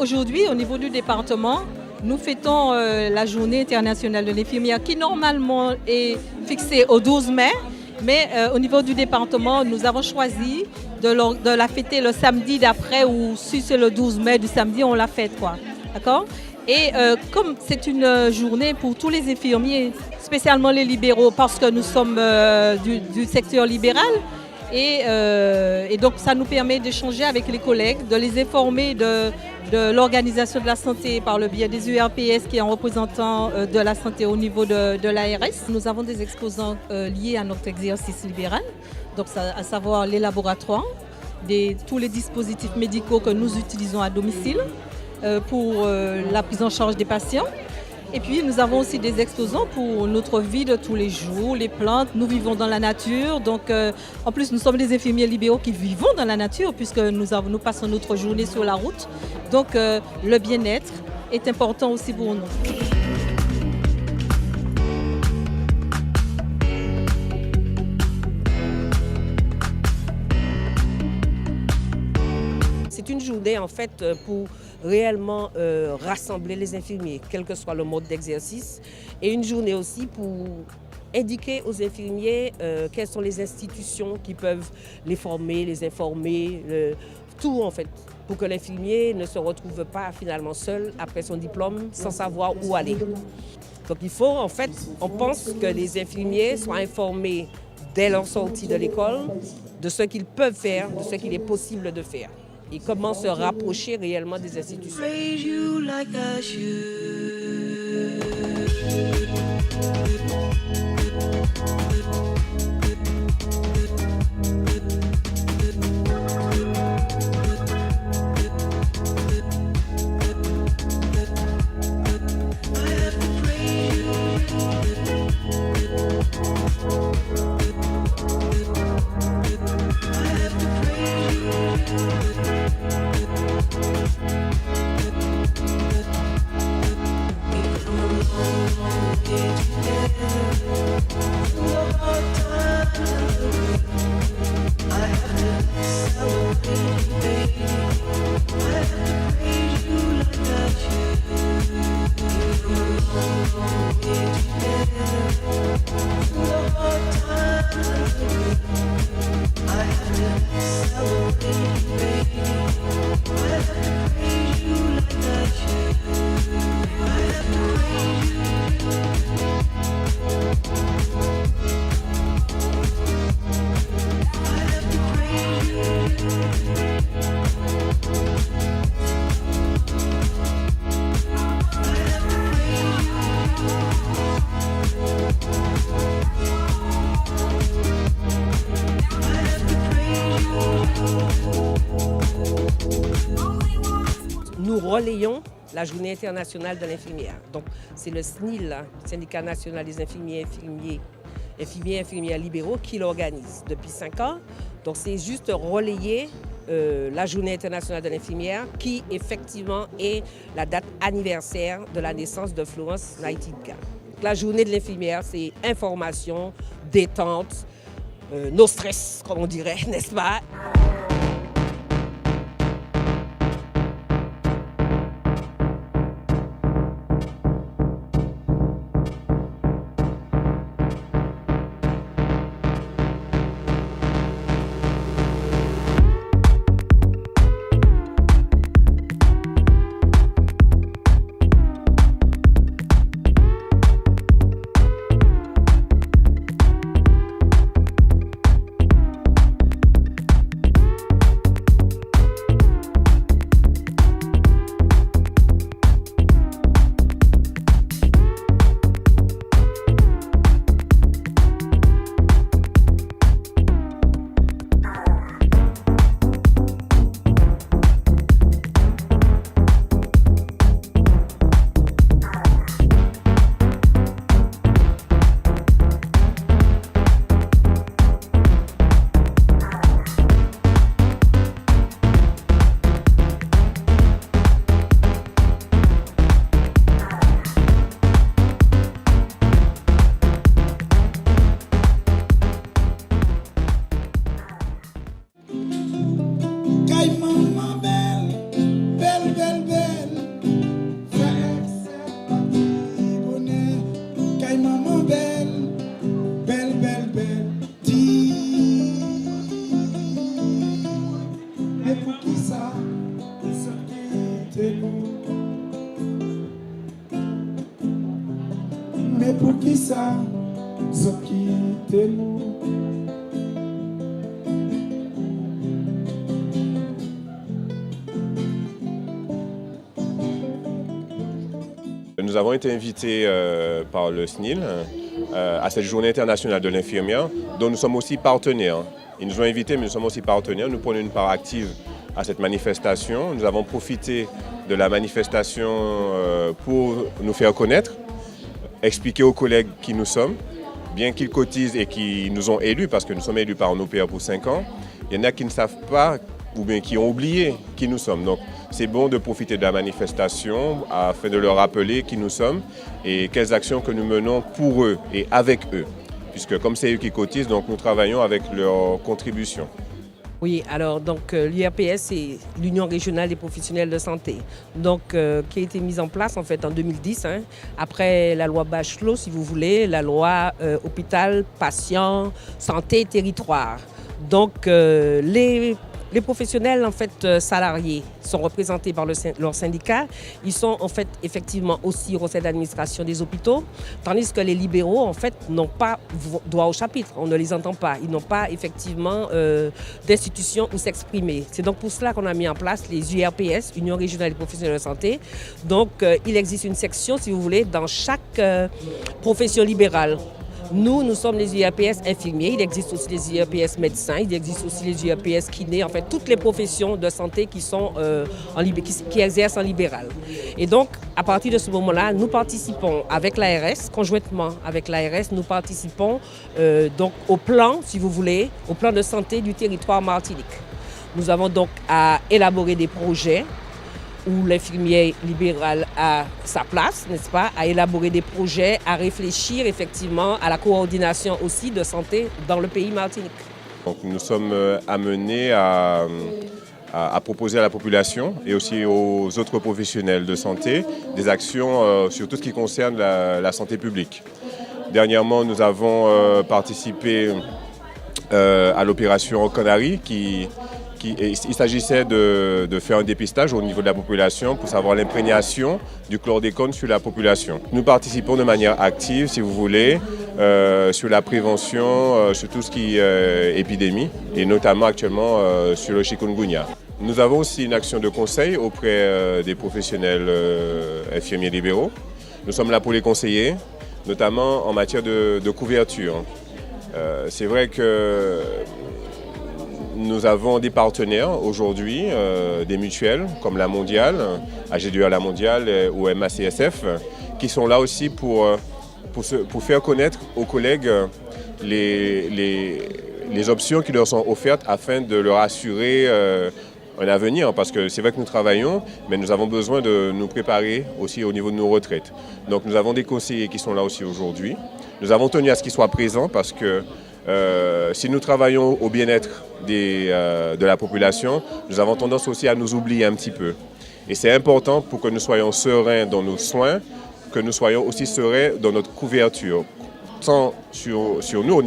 aujourd'hui, au niveau du département, nous fêtons la journée internationale de l'infirmière qui normalement est fixée au 12 mai. Mais au niveau du département, nous avons choisi de la fêter le samedi d'après ou si c'est le 12 mai du samedi, on la fête, quoi. D'accord ? Et comme c'est une journée pour tous les infirmiers, spécialement les libéraux, parce que nous sommes du secteur libéral, et donc ça nous permet d'échanger avec les collègues, de les informer de l'organisation de la santé par le biais des URPS qui est un représentant de la santé au niveau de l'ARS. Nous avons des exposants liés à notre exercice libéral, donc à savoir les laboratoires, tous les dispositifs médicaux que nous utilisons à domicile pour la prise en charge des patients. Et puis nous avons aussi des exposants pour notre vie de tous les jours, les plantes. Nous vivons dans la nature, donc en plus nous sommes des infirmiers libéraux qui vivons dans la nature puisque nous passons notre journée sur la route. Donc le bien-être est important aussi pour nous. C'est une journée en fait pour réellement rassembler les infirmiers, quel que soit le mode d'exercice, et une journée aussi pour indiquer aux infirmiers quelles sont les institutions qui peuvent les former, les informer, tout en fait, pour que l'infirmier ne se retrouve pas finalement seul après son diplôme sans savoir où aller. Donc il faut en fait, on pense que les infirmiers soient informés dès leur sortie de l'école de ce qu'ils peuvent faire, de ce qu'il est possible de faire. Et comment se rapprocher réellement des institutions. Nous relayons la Journée internationale de l'infirmière. Donc c'est le SNIL, Syndicat national des infirmiers, infirmières libéraux, qui l'organise depuis 5 ans. Donc c'est juste relayer la Journée internationale de l'infirmière qui effectivement est la date anniversaire de la naissance de Florence Nightingale. La Journée de l'infirmière, c'est information, détente, no stress, comme on dirait, n'est-ce pas? ça, zot quitte nous. Nous avons été invités par le SNIL à cette journée internationale de l'infirmière, dont nous sommes aussi partenaires. Ils nous ont invités, mais nous sommes aussi partenaires. Nous prenons une part active à cette manifestation. Nous avons profité de la manifestation pour nous faire connaître, expliquer aux collègues qui nous sommes, bien qu'ils cotisent et qui nous ont élus, parce que nous sommes élus par nos pairs pour 5 ans. Il y en a qui ne savent pas ou bien qui ont oublié qui nous sommes. Donc, c'est bon de profiter de la manifestation afin de leur rappeler qui nous sommes et quelles actions que nous menons pour eux et avec eux. Puisque comme c'est eux qui cotisent, donc nous travaillons avec leur contribution. Oui, alors donc l'URPS, c'est l'Union régionale des professionnels de santé, donc qui a été mise en place en fait en 2010, après la loi Bachelot, si vous voulez, la loi hôpital, patient, santé, territoire. Donc les professionnels en fait salariés sont représentés par leur syndicat. Ils sont en fait effectivement aussi au conseil d'administration des hôpitaux, tandis que les libéraux en fait n'ont pas droit au chapitre. On ne les entend pas. Ils n'ont pas effectivement d'institution où s'exprimer. C'est donc pour cela qu'on a mis en place les URPS, Union régionale des professionnels de santé. Donc il existe une section, si vous voulez, dans chaque profession libérale. Nous sommes les URPS infirmiers, il existe aussi les URPS médecins, il existe aussi les URPS kinés, en fait toutes les professions de santé qui exercent en libéral. Et donc, à partir de ce moment-là, nous participons avec l'ARS, conjointement avec l'ARS, nous participons donc au plan, si vous voulez, au plan de santé du territoire Martinique. Nous avons donc à élaborer des projets où l'infirmier libéral a sa place, n'est-ce pas, à élaborer des projets, à réfléchir effectivement à la coordination aussi de santé dans le pays Martinique. Donc, nous sommes amenés à proposer à la population et aussi aux autres professionnels de santé des actions sur tout ce qui concerne la santé publique. Dernièrement, nous avons participé à l'opération Canary il s'agissait de faire un dépistage au niveau de la population pour savoir l'imprégnation du chlordécone sur la population. Nous participons de manière active, si vous voulez, sur la prévention, sur tout ce qui est épidémie, et notamment actuellement sur le chikungunya. Nous avons aussi une action de conseil auprès des professionnels infirmiers libéraux. Nous sommes là pour les conseiller, notamment en matière de couverture. C'est vrai que nous avons des partenaires aujourd'hui, des mutuelles comme la Mondiale, AG2R La Mondiale ou MACSF, qui sont là aussi pour faire connaître aux collègues les options qui leur sont offertes afin de leur assurer un avenir. Parce que c'est vrai que nous travaillons, mais nous avons besoin de nous préparer aussi au niveau de nos retraites. Donc nous avons des conseillers qui sont là aussi aujourd'hui. Nous avons tenu à ce qu'ils soient présents parce que si nous travaillons au bien-être de la population, nous avons tendance aussi à nous oublier un petit peu. Et c'est important pour que nous soyons sereins dans nos soins, que nous soyons aussi sereins dans notre couverture, tant sur nous au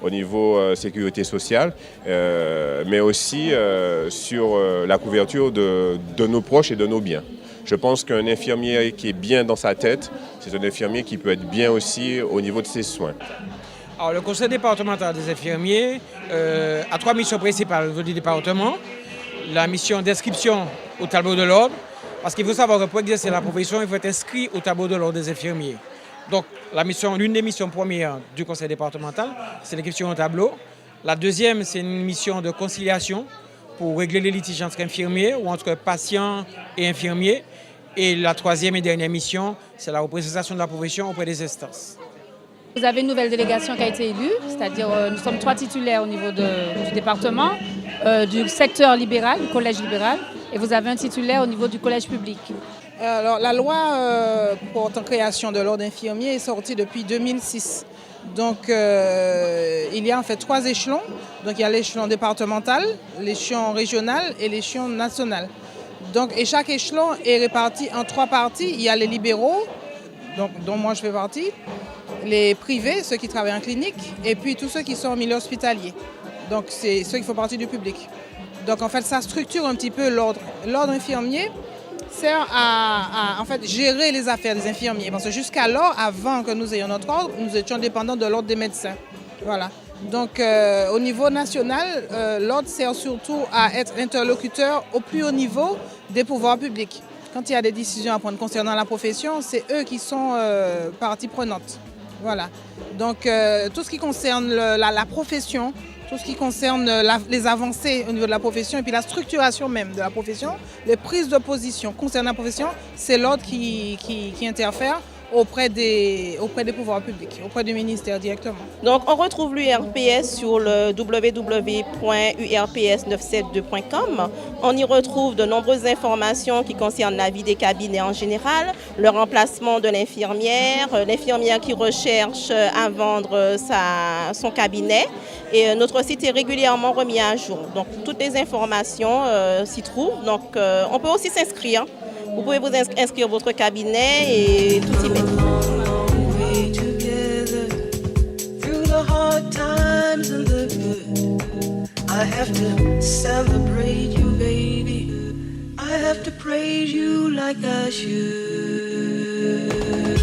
niveau sécurité sociale, mais aussi sur la couverture de nos proches et de nos biens. Je pense qu'un infirmier qui est bien dans sa tête, c'est un infirmier qui peut être bien aussi au niveau de ses soins. Alors, le conseil départemental des infirmiers a 3 missions principales au niveau du département. La mission d'inscription au tableau de l'ordre, parce qu'il faut savoir que pour exercer la profession, il faut être inscrit au tableau de l'ordre des infirmiers. Donc, l'une des missions premières du conseil départemental, c'est l'inscription au tableau. La deuxième, c'est une mission de conciliation pour régler les litiges entre infirmiers ou entre patients et infirmiers. Et la troisième et dernière mission, c'est la représentation de la profession auprès des instances. Vous avez une nouvelle délégation qui a été élue, c'est-à-dire nous sommes 3 titulaires au niveau du département, du secteur libéral, du collège libéral, et vous avez un titulaire au niveau du collège public. Alors, la loi portant création de l'ordre infirmier est sortie depuis 2006. Donc il y a en fait 3 échelons. Donc il y a l'échelon départemental, l'échelon régional et l'échelon national. Donc, et chaque échelon est réparti en 3 parties. Il y a les libéraux, dont moi je fais partie, les privés, ceux qui travaillent en clinique, et puis tous ceux qui sont en milieu hospitalier. Donc c'est ceux qui font partie du public. Donc en fait ça structure un petit peu l'ordre. L'ordre infirmier, sert à en fait, gérer les affaires des infirmiers. Parce que jusqu'alors, avant que nous ayons notre ordre, nous étions dépendants de l'ordre des médecins. Voilà. Donc au niveau national, l'ordre sert surtout à être interlocuteur au plus haut niveau des pouvoirs publics. Quand il y a des décisions à prendre concernant la profession, c'est eux qui sont partie prenante. Voilà. Donc tout ce qui concerne la profession, tout ce qui concerne les avancées au niveau de la profession et puis la structuration même de la profession, les prises de position concernant la profession, c'est l'ordre qui interfère auprès des pouvoirs publics, auprès du ministère directement. Donc on retrouve l'URPS sur le www.urps972.com. On y retrouve de nombreuses informations qui concernent la vie des cabinets en général, le remplacement de l'infirmière qui recherche à vendre son cabinet. Et notre site est régulièrement remis à jour. Donc toutes les informations s'y trouvent. Donc on peut aussi s'inscrire. Vous pouvez vous inscrire votre cabinet et tout y mettre. I have to celebrate you, baby. I have to praise you like I should.